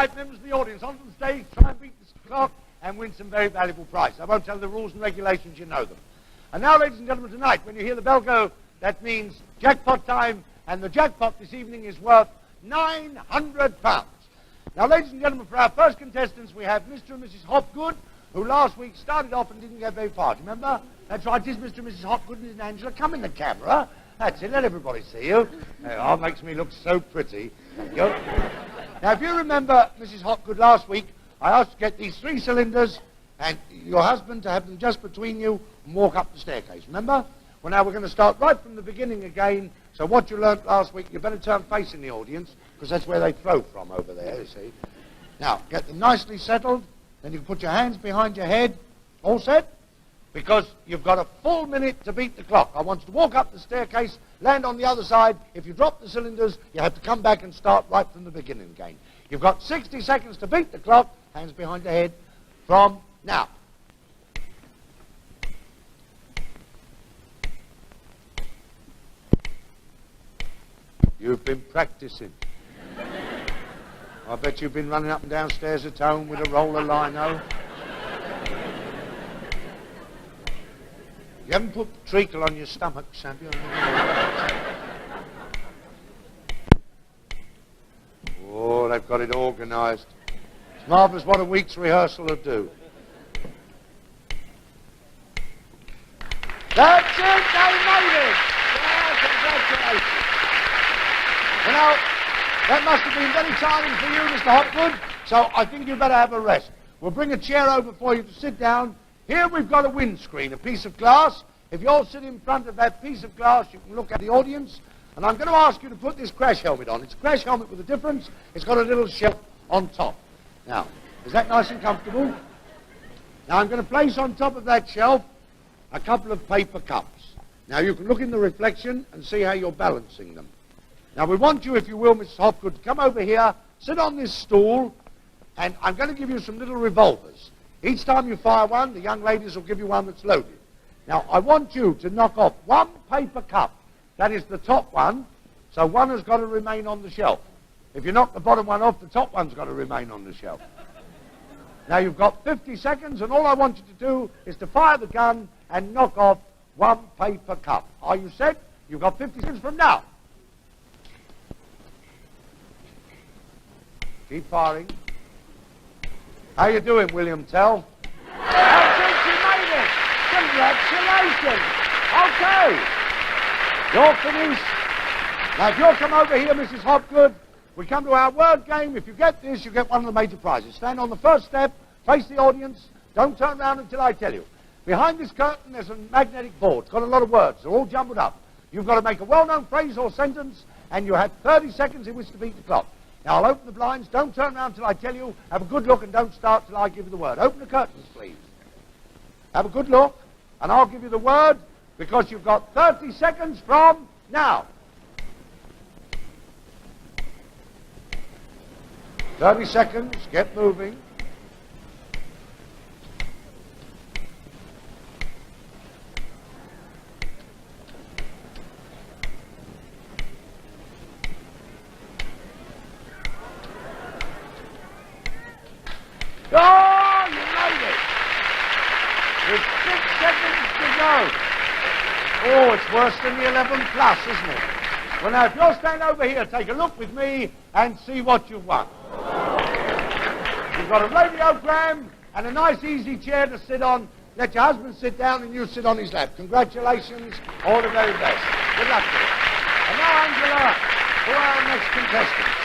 tonight, members of the audience, onto the stage, try and beat the clock and win some very valuable prize. I won't tell the rules and regulations, you know them. And now, ladies and gentlemen, tonight, when you hear the bell go, that means jackpot time, and the jackpot this evening is worth £900. Now, ladies and gentlemen, for our first contestants, we have Mr. and Mrs. Hopgood, who last week started off and didn't get very far. Do you remember? That's right, it's Mr. and Mrs. Hopgood and Angela. Come in the camera. That's it, let everybody see you. Oh, makes me look so pretty. Thank you. Now, if you remember, Mrs. Hopgood, last week, I asked to get these 3 cylinders and your husband to have them just between you and walk up the staircase. Remember? Well, now we're going to start right from the beginning again. So what you learnt last week, you better turn facing the audience, because that's where they throw from over there, you see. Now, get them nicely settled. Then you can put your hands behind your head. All set? Because you've got a full minute to beat the clock. I want you to walk up the staircase, land on the other side. If you drop the cylinders, you have to come back and start right from the beginning again. You've got 60 seconds to beat the clock, hands behind your head, from now. You've been practicing. I bet you've been running up and downstairs at home with a roll of lino. You haven't put treacle on your stomach, have you? Oh, they've got it organised. It's marvellous what a week's rehearsal will do. That's it, they made it! Yeah, congratulations. Well, now, that must have been very tiring for you, Mr. Hopwood, so I think you better have a rest. We'll bring a chair over for you to sit down. Here we've got a windscreen, a piece of glass. If you'll sit in front of that piece of glass, you can look at the audience. And I'm going to ask you to put this crash helmet on. It's a crash helmet with a difference. It's got a little shelf on top. Now, is that nice and comfortable? Now, I'm going to place on top of that shelf a couple of paper cups. Now, you can look in the reflection and see how you're balancing them. Now, we want you, if you will, Mrs. Hopgood, to come over here, sit on this stool, and I'm going to give you some little revolvers. Each time you fire one, the young ladies will give you one that's loaded. Now, I want you to knock off 1 paper cup. That is the top one, so one has got to remain on the shelf. If you knock the bottom one off, the top one's got to remain on the shelf. Now, you've got 50 seconds, and all I want you to do is to fire the gun and knock off 1 paper cup. Are you set? You've got 50 seconds from now. Keep firing. How you doing, William Tell? That's it, you made it! Congratulations! Okay. You're finished. Now, if you'll come over here, Mrs. Hopgood, we come to our word game. If you get this, you get one of the major prizes. Stand on the first step, face the audience. Don't turn around until I tell you. Behind this curtain, there's a magnetic board. It's got a lot of words. They're all jumbled up. You've got to make a well-known phrase or sentence, and you have 30 seconds in which to beat the clock. Now, I'll open the blinds. Don't turn around till I tell you. Have a good look and don't start till I give you the word. Open the curtains, please. Have a good look, and I'll give you the word, because you've got 30 seconds from now. 30 seconds. Get moving. Oh, you made it! With 6 seconds to go. Oh, it's worse than the 11 plus, isn't it? Well, now, if you'll stand over here, take a look with me and see what you've won. You've got a radiogram and a nice, easy chair to sit on. Let your husband sit down and you sit on his lap. Congratulations. All the very best. Good luck to you. And now, Angela, who are our next contestants?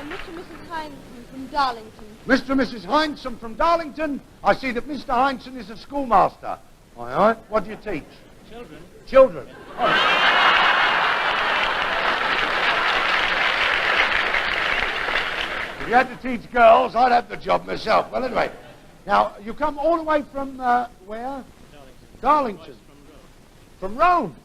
Mr. and Mrs. Heinsohn from Darlington. Mr. and Mrs. Heinsohn from Darlington. I see that Mr. Heinsohn is a schoolmaster. All right. What do you teach? Children. Children. Oh. If you had to teach girls, I'd have the job myself. Well, anyway. Now, you come all the way from, where? Darlington. Darlington. From Rome.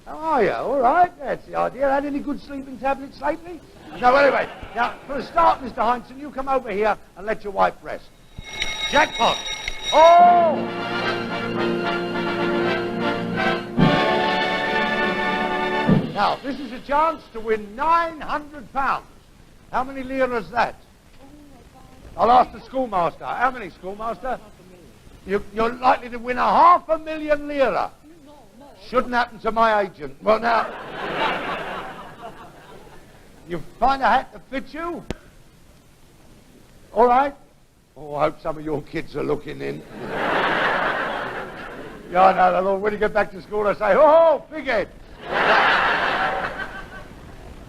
How are you? All right. That's the idea. Had any good sleeping tablets lately? No, anyway. Now, for a start, Mr. Heinsohn, you come over here and let your wife rest. Jackpot. Oh! Now, this is a chance to win £900. How many lira is that? I'll ask the schoolmaster. How many, schoolmaster? You're likely to win 500,000 lira. Shouldn't happen to my agent. Well, now, you find a hat that fits you? All right? Oh, I hope some of your kids are looking in. Yeah, I know, Lord, when you get back to school, they say, oh, big head.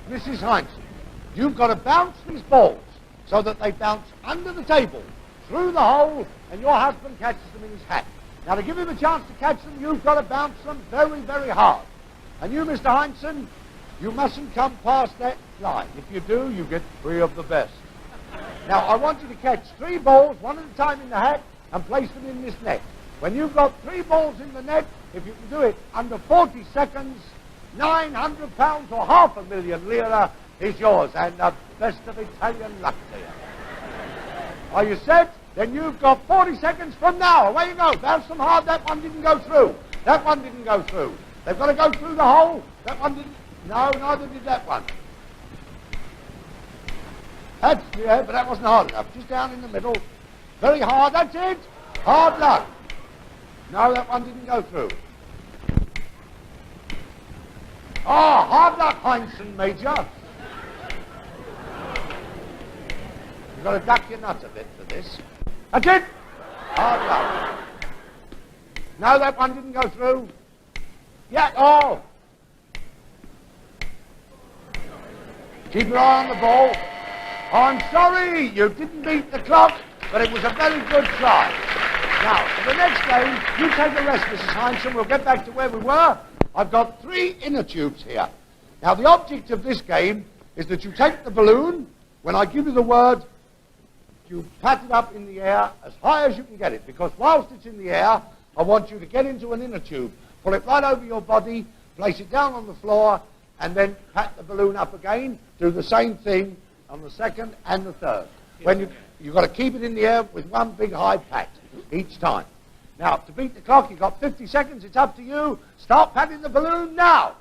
Mrs. Heinz, you've got to bounce these balls so that they bounce under the table, through the hole, and your husband catches them in his hat. Now, to give him a chance to catch them, you've got to bounce them very, very hard. And you, Mr. Heinsohn, you mustn't come past that line. If you do, you get 3 of the best. Now, I want you to catch 3 balls, one at a time in the hat, and place them in this net. When you've got 3 balls in the net, if you can do it under 40 seconds, £900 or 500,000 lira is yours, and the best of Italian luck to you. Are you set? Then you've got 40 seconds from now. Away you go. Bounce them hard. That one didn't go through. That one didn't go through. They've got to go through the hole. That one didn't. No, neither did that one. That's, yeah, but that wasn't hard enough. Just down in the middle. Very hard. That's it. Hard luck. No, that one didn't go through. Oh, hard luck, Heinsohn, Major. You've got to duck your nut a bit for this. That's it. Hard luck. No, that one didn't go through. Yeah, oh. Keep your eye on the ball. Oh, I'm sorry, you didn't beat the clock, but it was a very good try. Now, for the next game, you take a rest, Mrs. Heinsohn. We'll get back to where we were. I've got 3 inner tubes here. Now, the object of this game is that you take the balloon. When I give you the word, you pat it up in the air as high as you can get it, because whilst it's in the air, I want you to get into an inner tube, pull it right over your body, place it down on the floor, and then pat the balloon up again. Do the same thing on the second and the third. When you've got to keep it in the air with one big high pat each time. Now, to beat the clock, you've got 50 seconds. It's up to you. Start patting the balloon now.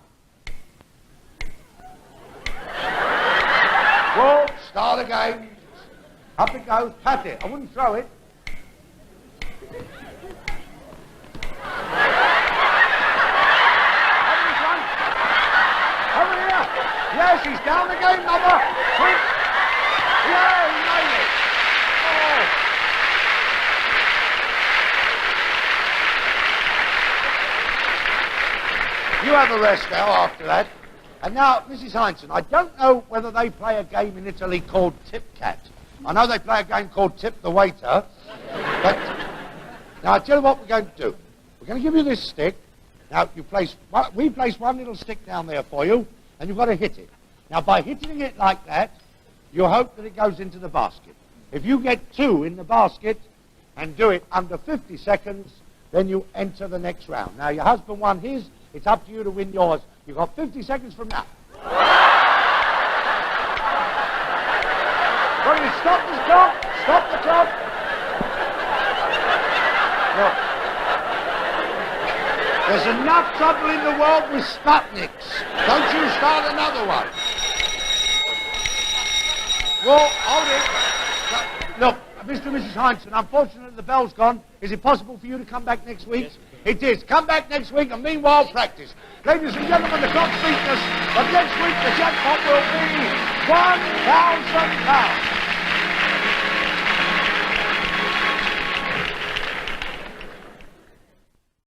Well, start again. Up it goes. Pat it. I wouldn't throw it. Over here. Yes, he's down again, Mother. Quick. Yeah, he made it. Oh. You have a rest now after that. And now, Mrs. Heinsohn, I don't know whether they play a game in Italy called Tip Cat. I know they play a game called Tip the Waiter. But now, I tell you what we're going to do. We're going to give you this stick. Now, we place one little stick down there for you, and you've got to hit it. Now, by hitting it like that, you hope that it goes into the basket. If you get 2 in the basket and do it under 50 seconds, then you enter the next round. Now, your husband won his. It's up to you to win yours. You've got 50 seconds from now. Well, you stop the clock. Stop the clock. Look. There's enough trouble in the world with Sputniks. Don't you start another one. Well, hold it. Look, Mr. and Mrs. Heinsohn, unfortunately the bell's gone. Is it possible for you to come back next week? Yes. It is. Come back next week and meanwhile practice. Ladies and gentlemen, the clock's beaten us, but next week the jackpot will be £1,000.